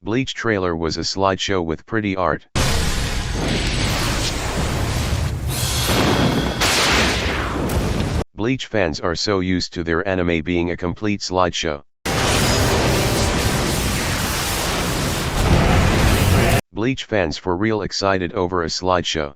Bleach trailer was a slideshow with pretty art. Bleach fans are so used to their anime being a complete slideshow. Bleach fans for real excited over a slideshow.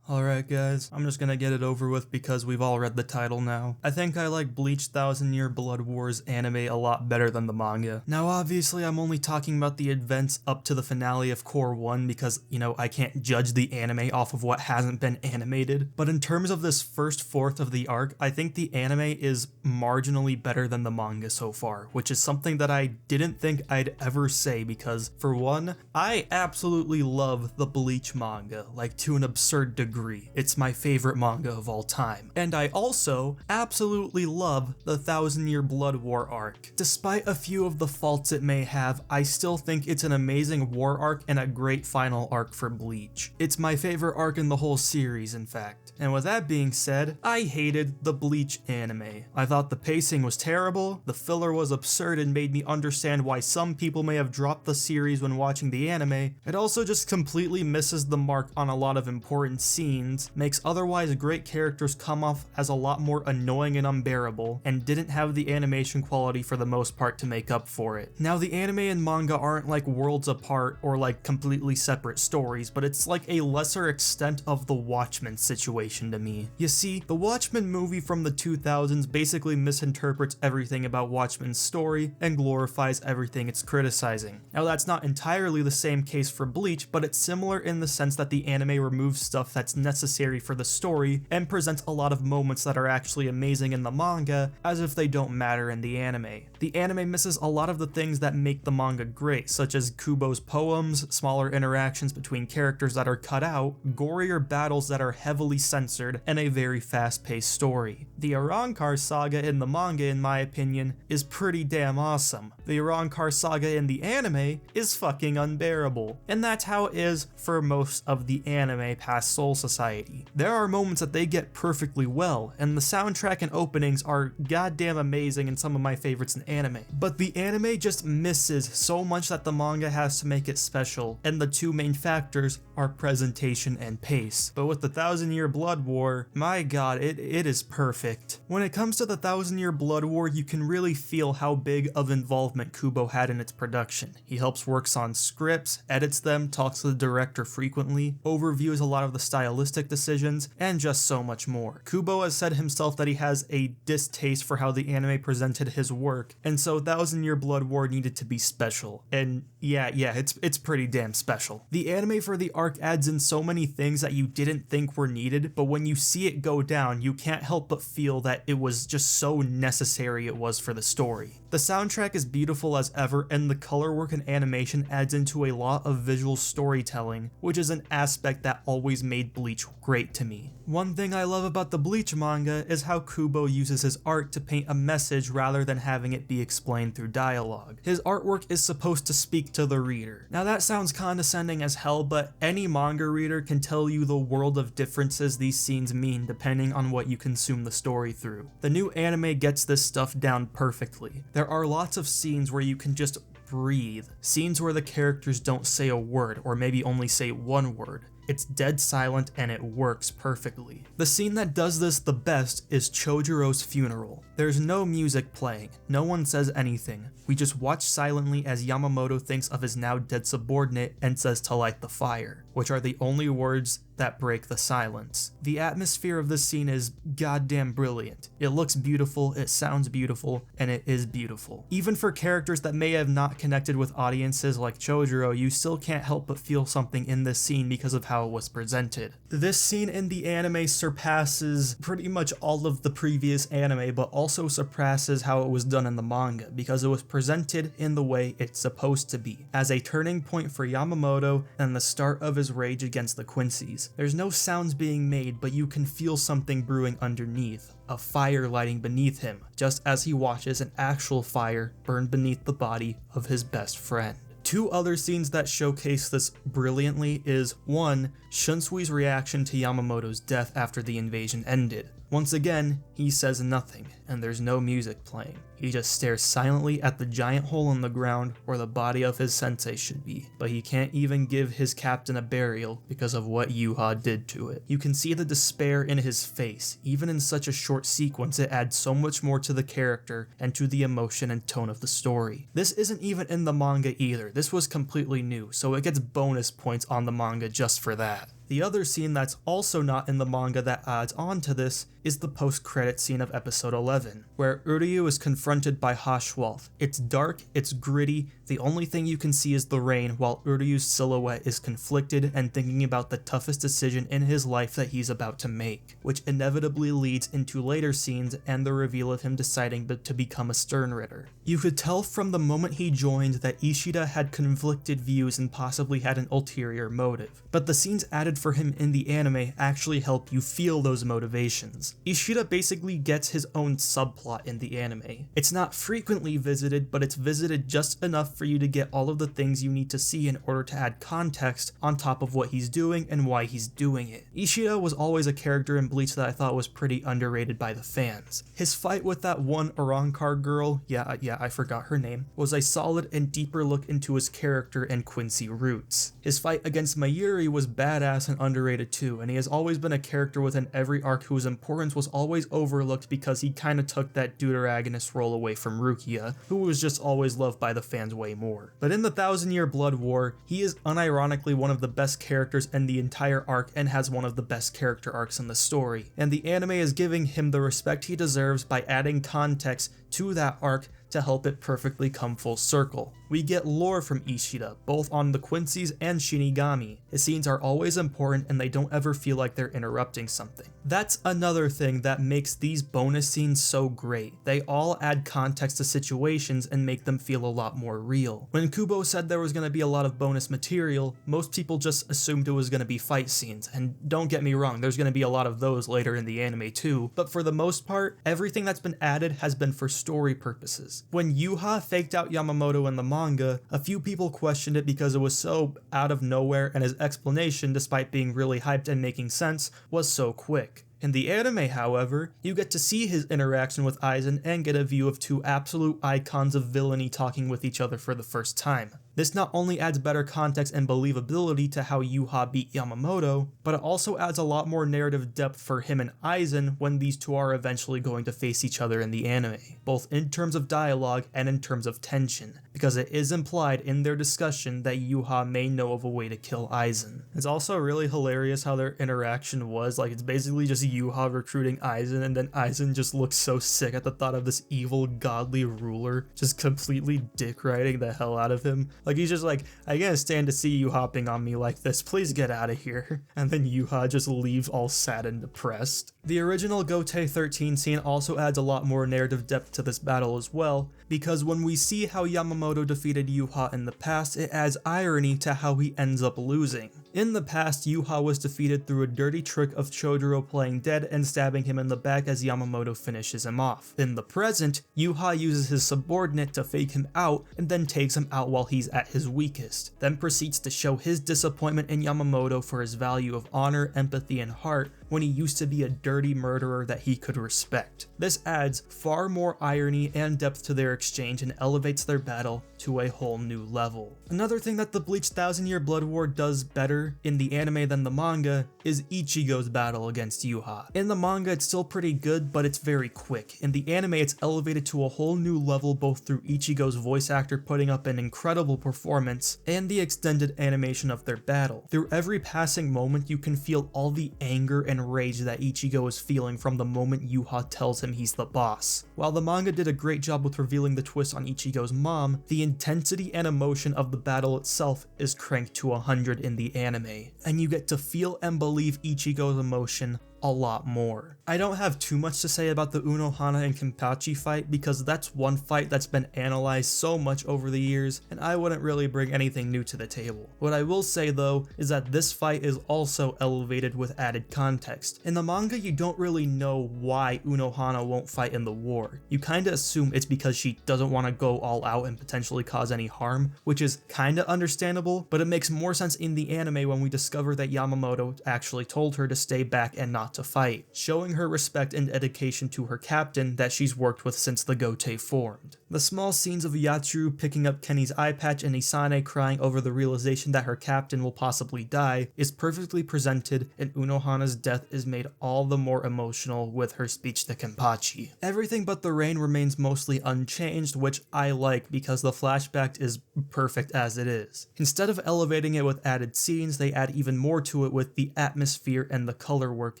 Alright guys, I'm just gonna get it over with because we've all read the title now. I think I like Bleach 1000 Year Blood Wars anime a lot better than the manga. Now obviously I'm only talking about the events up to the finale of Core 1 because, you know, I can't judge the anime off of what hasn't been animated. But in terms of this first fourth of the arc, I think the anime is marginally better than the manga so far, which is something that I didn't think I'd ever say because, for one, I absolutely love the Bleach manga, like to an absurd degree. It's my favorite manga of all time. And I also absolutely love the 1000 Year Blood War arc. Despite a few of the faults it may have, I still think it's an amazing war arc and a great final arc for Bleach. It's my favorite arc in the whole series, in fact. And with that being said, I hated the Bleach anime. I thought the pacing was terrible, the filler was absurd and made me understand why some people may have dropped the series when watching the anime. It also just completely misses the mark on a lot of important scenes, makes otherwise great characters come off as a lot more annoying and unbearable, and didn't have the animation quality for the most part to make up for it. Now the anime and manga aren't like worlds apart or like completely separate stories, but it's like a lesser extent of the Watchmen situation to me. You see, the Watchmen movie from the 2000s basically misinterprets everything about Watchmen's story and glorifies everything it's criticizing. Now that's not entirely the same case for Bleach, but it's similar in the sense that the anime removes stuff that's necessary for the story and presents a lot of moments that are actually amazing in the manga as if they don't matter in the anime. The anime misses a lot of the things that make the manga great, such as Kubo's poems, smaller interactions between characters that are cut out, gorier battles that are heavily censored, and a very fast-paced story. The Arrancar saga in the manga, in my opinion, is pretty damn awesome. The Arrancar saga in the anime is fucking unbearable. And that's how it is for most of the anime past Soul Society. There are moments that they get perfectly well, and the soundtrack and openings are goddamn amazing and some of my favorites in anime. But the anime just misses so much that the manga has to make it special, and the two main factors are presentation and pace. But with the 1000 Year Blood War, my god, it is perfect. When it comes to the 1000 Year Blood War, you can really feel how big of involvement Kubo had in its production. He helps works on scripts, edits them, talks to the director frequently, overviews a lot of the stylistic decisions, and just so much more. Kubo has said himself that he has a distaste for how the anime presented his work, and so 1000 Year Blood War needed to be special. And yeah, it's pretty damn special. The anime for the arc adds in so many things that you didn't think were needed, but when you see it go down, you can't help but feel that it was just so necessary it was for the story. The soundtrack is beautiful as ever, and the color work and animation adds into a lot of visual storytelling, which is an aspect that always made Bleach great to me. One thing I love about the Bleach manga is how Kubo uses his art to paint a message rather than having it be explained through dialogue. His artwork is supposed to speak to the reader. Now that sounds condescending as hell, but any manga reader can tell you the world of differences these scenes mean depending on what you consume the story through. The new anime gets this stuff down perfectly. There are lots of scenes where you can just breathe. Scenes where the characters don't say a word, or maybe only say one word. It's dead silent and it works perfectly. The scene that does this the best is Chojiro's funeral. There's no music playing, no one says anything. We just watch silently as Yamamoto thinks of his now dead subordinate and says to light the fire, which are the only words that break the silence. The atmosphere of this scene is goddamn brilliant. It looks beautiful, it sounds beautiful, and it is beautiful. Even for characters that may have not connected with audiences like Chojiro, you still can't help but feel something in this scene because of how it was presented. This scene in the anime surpasses pretty much all of the previous anime, but also surpasses how it was done in the manga, because it was presented in the way it's supposed to be, as a turning point for Yamamoto and the start of his rage against the Quincy's. There's no sounds being made, but you can feel something brewing underneath, a fire lighting beneath him, just as he watches an actual fire burn beneath the body of his best friend. Two other scenes that showcase this brilliantly is 1. Shunsui's reaction to Yamamoto's death after the invasion ended. Once again, he says nothing, and there's no music playing. He just stares silently at the giant hole in the ground where the body of his sensei should be, but he can't even give his captain a burial because of what Yuha did to it. You can see the despair in his face. Even in such a short sequence, it adds so much more to the character and to the emotion and tone of the story. This isn't even in the manga either. This was completely new, so it gets bonus points on the manga just for that. The other scene that's also not in the manga that adds on to this is the post-credit scene of episode 11, where Uryu is confronted by Haschwalth. It's dark, it's gritty, the only thing you can see is the rain while Uryu's silhouette is conflicted and thinking about the toughest decision in his life that he's about to make, which inevitably leads into later scenes and the reveal of him deciding to become a Sternritter. You could tell from the moment he joined that Ishida had conflicted views and possibly had an ulterior motive, but the scenes added for him in the anime actually help you feel those motivations. Ishida basically gets his own subplot in the anime. It's not frequently visited, but it's visited just enough for you to get all of the things you need to see in order to add context on top of what he's doing and why he's doing it. Ishida was always a character in Bleach that I thought was pretty underrated by the fans. His fight with that one Arankar girl, I forgot her name, was a solid and deeper look into his character and Quincy roots. His fight against Mayuri was badass and underrated too, and he has always been a character within every arc whose importance was always overlooked because he kinda took that deuteragonist role away from Rukia, who was just always loved by the fans way more. But in the 1000-Year Blood War, he is unironically one of the best characters in the entire arc and has one of the best character arcs in the story, and the anime is giving him the respect he deserves by adding context to that arc to help it perfectly come full circle. We get lore from Ishida, both on the Quincy's and Shinigami. His scenes are always important and they don't ever feel like they're interrupting something. That's another thing that makes these bonus scenes so great. They all add context to situations and make them feel a lot more real. When Kubo said there was going to be a lot of bonus material, most people just assumed it was going to be fight scenes, and don't get me wrong, there's going to be a lot of those later in the anime too, but for the most part, everything that's been added has been for story purposes. When Yuha faked out Yamamoto in the manga, a few people questioned it because it was so out of nowhere and his explanation, despite being really hyped and making sense, was so quick. In the anime, however, you get to see his interaction with Aizen and get a view of two absolute icons of villainy talking with each other for the first time. This not only adds better context and believability to how Yuha beat Yamamoto, but it also adds a lot more narrative depth for him and Aizen when these two are eventually going to face each other in the anime, both in terms of dialogue and in terms of tension, because it is implied in their discussion that Yuha may know of a way to kill Aizen. It's also really hilarious how their interaction was, like it's basically just Yuha recruiting Aizen, and then Aizen just looks so sick at the thought of this evil godly ruler just completely dick riding the hell out of him. Like he's just like, I can't stand to see you hopping on me like this, please get out of here. And then Yuha just leaves all sad and depressed. The original Gote 13 scene also adds a lot more narrative depth to this battle as well, because when we see how Yamamoto defeated Yuha in the past, it adds irony to how he ends up losing. In the past, Yuha was defeated through a dirty trick of Chodoro playing dead and stabbing him in the back as Yamamoto finishes him off. In the present, Yuha uses his subordinate to fake him out and then takes him out while he's at his weakest, then proceeds to show his disappointment in Yamamoto for his value of honor, empathy, and heart when he used to be a dirty murderer that he could respect. This adds far more irony and depth to their exchange and elevates their battle to a whole new level. Another thing that the Bleach 1000-Year Blood War does better in the anime than the manga is Ichigo's battle against Yuha. In the manga it's still pretty good, but it's very quick. In the anime it's elevated to a whole new level both through Ichigo's voice actor putting up an incredible performance and the extended animation of their battle. Through every passing moment you can feel all the anger and rage that Ichigo is feeling from the moment Yuha tells him he's the boss. While the manga did a great job with revealing the twist on Ichigo's mom, the intensity and emotion of the battle itself is cranked to 100 in the anime, and you get to feel and believe Ichigo's emotion a lot more. I don't have too much to say about the Unohana and Kenpachi fight because that's one fight that's been analyzed so much over the years, and I wouldn't really bring anything new to the table. What I will say though is that this fight is also elevated with added context. In the manga, you don't really know why Unohana won't fight in the war. You kinda assume it's because she doesn't want to go all out and potentially cause any harm, which is kinda understandable, but it makes more sense in the anime when we discover that Yamamoto actually told her to stay back and not to fight, showing her respect and dedication to her captain that she's worked with since the Gote formed. The small scenes of Yatsuru picking up Kenny's eye patch and Isane crying over the realization that her captain will possibly die is perfectly presented, and Unohana's death is made all the more emotional with her speech to Kenpachi. Everything but the rain remains mostly unchanged, which I like because the flashback is perfect as it is. Instead of elevating it with added scenes, they add even more to it with the atmosphere and the color work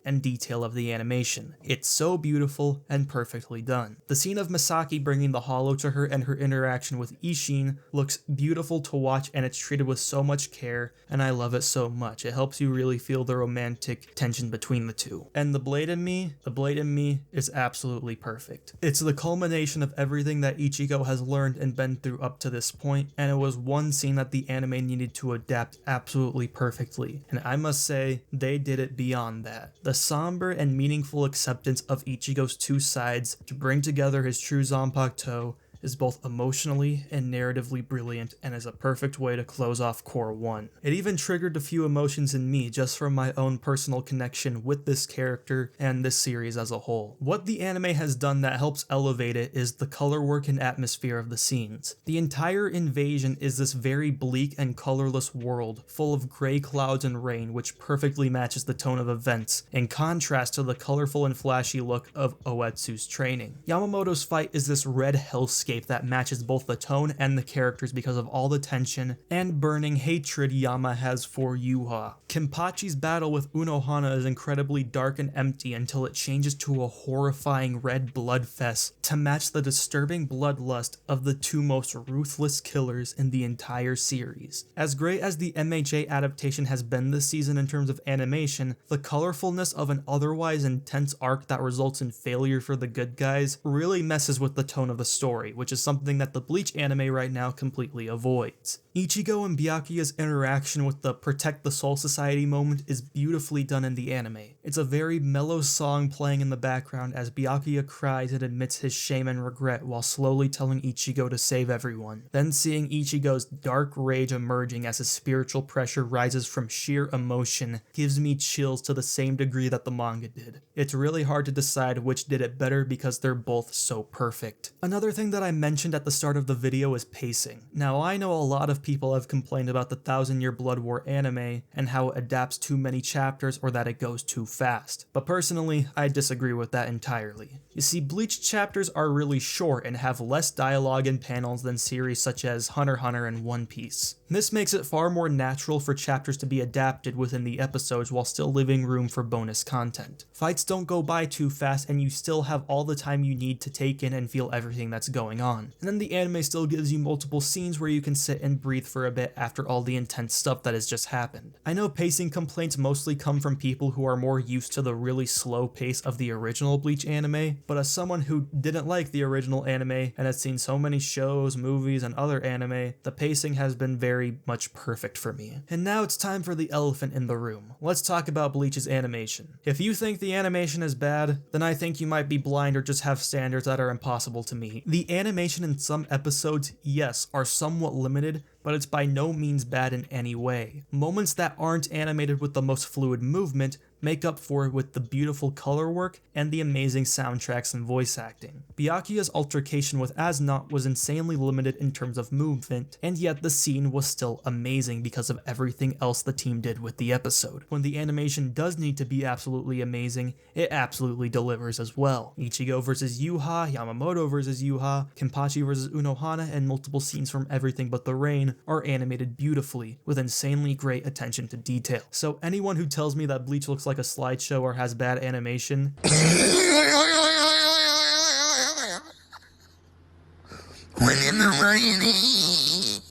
and detail of the animation. It's so beautiful and perfectly done. The scene of Misaki bringing the hollow to her and her interaction with Ishin looks beautiful to watch, and it's treated with so much care, and I love it so much. It helps you really feel the romantic tension between the two. And the blade in me is absolutely perfect. It's the culmination of everything that Ichigo has learned and been through up to this point, and it was one scene that the anime needed to adapt absolutely perfectly, and I must say, they did it beyond that. The somber and meaningful acceptance of Ichigo's two sides to bring together his true Zanpakuto is both emotionally and narratively brilliant, and is a perfect way to close off Core 1. It even triggered a few emotions in me just from my own personal connection with this character and this series as a whole. What the anime has done that helps elevate it is the color work and atmosphere of the scenes. The entire invasion is this very bleak and colorless world full of gray clouds and rain, which perfectly matches the tone of events, in contrast to the colorful and flashy look of Oetsu's training. Yamamoto's fight is this red hellscape that matches both the tone and the characters because of all the tension and burning hatred Yama has for Yuha. Kenpachi's battle with Unohana is incredibly dark and empty until it changes to a horrifying red blood fest to match the disturbing bloodlust of the two most ruthless killers in the entire series. As great as the MHA adaptation has been this season in terms of animation, the colorfulness of an otherwise intense arc that results in failure for the good guys really messes with the tone of the story, which is something that the Bleach anime right now completely avoids. Ichigo and Byakuya's interaction with the Protect the Soul Society moment is beautifully done in the anime. It's a very mellow song playing in the background as Byakuya cries and admits his shame and regret while slowly telling Ichigo to save everyone. Then seeing Ichigo's dark rage emerging as his spiritual pressure rises from sheer emotion gives me chills to the same degree that the manga did. It's really hard to decide which did it better because they're both so perfect. Another thing that I mentioned at the start of the video is pacing. Now I know a lot of people have complained about the 1000-Year Blood War anime and how it adapts too many chapters or that it goes too fast, but personally I disagree with that entirely. You see, Bleach chapters are really short and have less dialogue and panels than series such as Hunter x Hunter and One Piece. This makes it far more natural for chapters to be adapted within the episodes while still leaving room for bonus content. Fights don't go by too fast and you still have all the time you need to take in and feel everything that's going on. And then the anime still gives you multiple scenes where you can sit and breathe for a bit after all the intense stuff that has just happened. I know pacing complaints mostly come from people who are more used to the really slow pace of the original Bleach anime, but as someone who didn't like the original anime and has seen so many shows, movies, and other anime, the pacing has been very much perfect for me. And now it's time for the elephant in the room. Let's talk about Bleach's animation. If you think the animation is bad, then I think you might be blind or just have standards that are impossible to meet. The animation in some episodes, yes, are somewhat limited, but it's by no means bad in any way. Moments that aren't animated with the most fluid movement make up for it with the beautiful color work and the amazing soundtracks and voice acting. Byakuya's altercation with Asnot was insanely limited in terms of movement, and yet the scene was still amazing because of everything else the team did with the episode. When the animation does need to be absolutely amazing, it absolutely delivers as well. Ichigo versus Yuha, Yamamoto versus Yuha, Kenpachi versus Unohana, and multiple scenes from Everything But the Rain are animated beautifully with insanely great attention to detail. So anyone who tells me that Bleach looks like a slideshow or has bad animation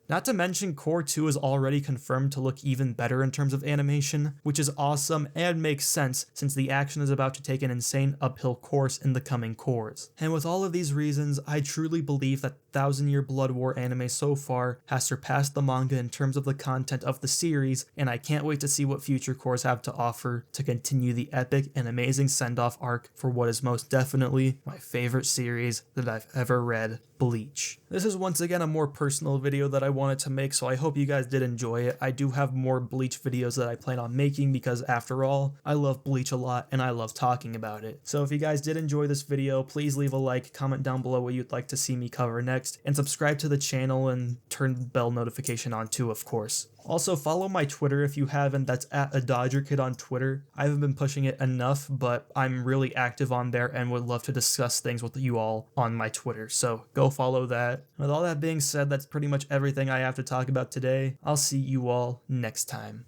Not to mention, Core 2 is already confirmed to look even better in terms of animation, which is awesome and makes sense since the action is about to take an insane uphill course in the coming cores. And with all of these reasons, I truly believe that Thousand Year Blood War anime so far has surpassed the manga in terms of the content of the series, and I can't wait to see what future cores have to offer to continue the epic and amazing send-off arc for what is most definitely my favorite series that I've ever read, Bleach. This is once again a more personal video that I wanted to make, so I hope you guys did enjoy it. I do have more Bleach videos that I plan on making because after all, I love Bleach a lot and I love talking about it. So if you guys did enjoy this video, please leave a like, comment down below what you'd like to see me cover next, and subscribe to the channel and turn the bell notification on too, of course. Also, follow my Twitter if you haven't. That's at @ADodgerKid on Twitter. I haven't been pushing it enough, but I'm really active on there and would love to discuss things with you all on my Twitter, so go follow that. With all that being said, that's pretty much everything I have to talk about today. I'll see you all next time.